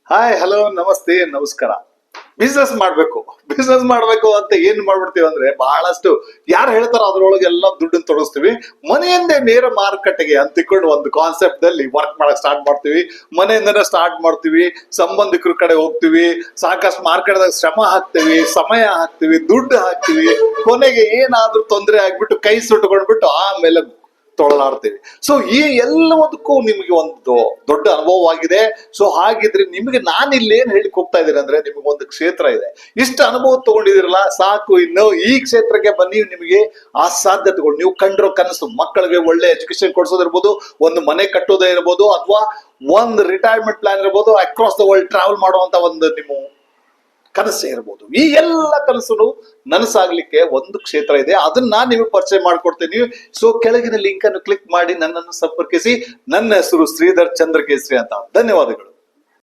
Hi, hello, ನಮಸ್ತೆ, ನಮಸ್ಕಾರ. Business ಮಾಡ್ಬೇಕು ಅಂತ ಏನ್ ಮಾಡ್ಬಿಡ್ತೀವಿ ಅಂದ್ರೆ ಬಹಳಷ್ಟು ಯಾರು ಹೇಳ್ತಾರೋ ಅದ್ರೊಳಗೆಲ್ಲ ದುಡ್ಡನ್ನು ತೊಡಗಿಸ್ತೀವಿ. ಮನೆಯಿಂದೇ ನೇರ ಮಾರುಕಟ್ಟೆಗೆ ಅಂತಿಕೊಂಡು ಒಂದು ಕಾನ್ಸೆಪ್ಟ್ ದಲ್ಲಿ ವರ್ಕ್ ಮಾಡಕ್ ಸ್ಟಾರ್ಟ್ ಮಾಡ್ತೀವಿ. ಮನೆಯಿಂದನೇ ಸ್ಟಾರ್ಟ್ ಮಾಡ್ತೀವಿ, ಸಂಬಂಧಿಕರ ಕಡೆ ಹೋಗ್ತೀವಿ, ಸಾಕಷ್ಟು ಮಾರ್ಕೆಟ್ದಾಗ ಶ್ರಮ ಹಾಕ್ತಿವಿ, ಸಮಯ ಹಾಕ್ತಿವಿ, ದುಡ್ಡು ಹಾಕ್ತಿವಿ. ಕೊನೆಗೆ ಏನಾದ್ರೂ ತೊಂದರೆ ಆಗ್ಬಿಟ್ಟು ಕೈ ಸುಟ್ಕೊಂಡ್ಬಿಟ್ಟು ಆಮೇಲೆ ತೊಳಲಾಡ್ತೀವಿ. ಸೊ ಈ ಎಲ್ಲದಕ್ಕೂ ನಿಮಗೆ ಒಂದು ದೊಡ್ಡ ಅನುಭವವಾಗಿದೆ. ಸೊ ಹಾಗಿದ್ರೆ ನಿಮಗೆ ನಾನು ಇಲ್ಲಿ ಏನ್ ಹೇಳಿಕ್ ಹೋಗ್ತಾ ಇದ್ದೀನಿ ಅಂದ್ರೆ, ನಿಮಗೆ ಒಂದು ಕ್ಷೇತ್ರ ಇದೆ, ಇಷ್ಟು ಅನುಭವ ತಗೊಂಡಿದಿರಲ್ಲ, ಸಾಕು, ಇನ್ನು ಈ ಕ್ಷೇತ್ರಕ್ಕೆ ಬನ್ನಿ. ನಿಮಗೆ ಆ ಸಾಧ್ಯತೆಗಳು, ನೀವು ಕಂಡಿರೋ ಕನಸು, ಮಕ್ಕಳಿಗೆ ಒಳ್ಳೆ ಎಜುಕೇಶನ್ ಕೊಡ್ಸೋದಿರ್ಬೋದು, ಒಂದು ಮನೆ ಕಟ್ಟೋದೇ ಇರ್ಬೋದು, ಅಥವಾ ಒಂದು ರಿಟೈರ್ಮೆಂಟ್ ಪ್ಲಾನ್ ಇರ್ಬೋದು, ಅಕ್ರಾಸ್ ದ ವರ್ಲ್ಡ್ ಟ್ರಾವೆಲ್ ಮಾಡುವಂತ ಒಂದು ನಿಮ್ಮ ಕನಸೇ ಇರ್ಬೋದು. ಈ ಎಲ್ಲ ಕನಸು ನನಸಾಗ್ಲಿಕ್ಕೆ ಒಂದು ಕ್ಷೇತ್ರ ಇದೆ, ಅದನ್ನ ನಾನು ನಿಮಗೆ ಪರಿಚಯ ಮಾಡ್ಕೊಡ್ತೀನಿ. ಸೊ ಕೆಳಗಿನ ಲಿಂಕ್ ಅನ್ನು ಕ್ಲಿಕ್ ಮಾಡಿ ನನ್ನನ್ನು ಸಂಪರ್ಕಿಸಿ. ನನ್ನ ಹೆಸರು ಶ್ರೀಧರ್ ಚಂದ್ರಕೇಸರಿ ಅಂತ. ಧನ್ಯವಾದಗಳು.